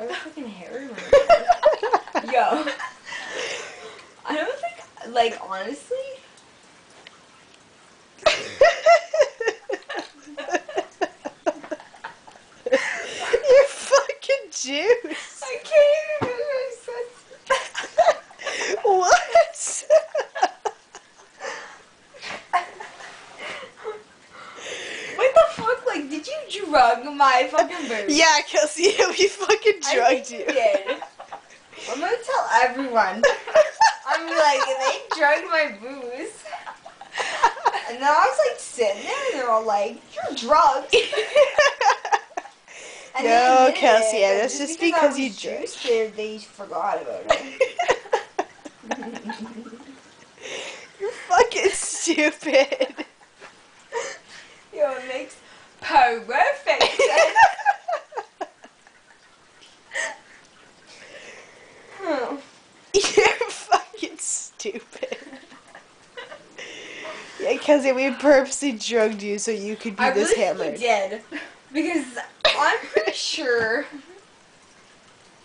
I have a fucking hair in my mouth. Yo. I don't think, like, honestly. You're fucking juice. I can't even finish my sentence. What? What the fuck? Like, did you drug my fucking boobs? Yeah, Kelsey, we fucking I drugged think you. did. I'm gonna tell everyone. I'm like, they drugged my booze. And then I was like sitting there and they're all like, you're drugged. And they No, admitted Kelsey, it, yeah, but that's just I because was you juiced, they forgot about it. You're fucking stupid. Yo, it makes perfect sense. Oh. You're fucking stupid. Yeah, Kelsey, we purposely drugged you so you could be I this really hammered. did. Because I'm pretty sure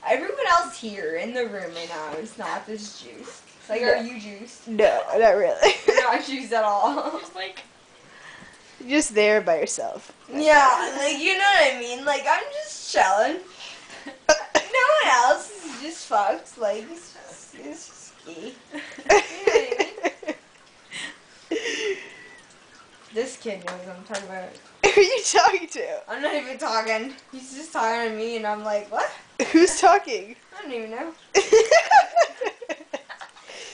everyone else here in the room right now is not this juiced. Like, No. are you juiced? No, not really. You're not juiced at all. Just like, You're just there by yourself. Yeah, like, you know what I mean? Like, I'm just chilling. No one else is just fucked. Like, it's just ski. You know what I mean? This kid knows what I'm talking about. Who are you talking to? I'm not even talking. He's just talking to me, and I'm like, what? Who's talking? I don't even know.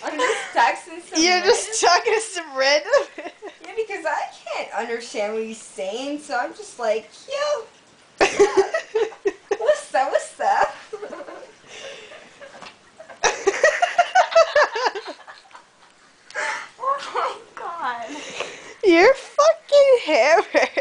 I'm just texting some You're random- just talking to some random. Yeah, because I can't understand what he's saying, so I'm just like, yo, what's up, what's up? Oh my god. You're fucking hammered.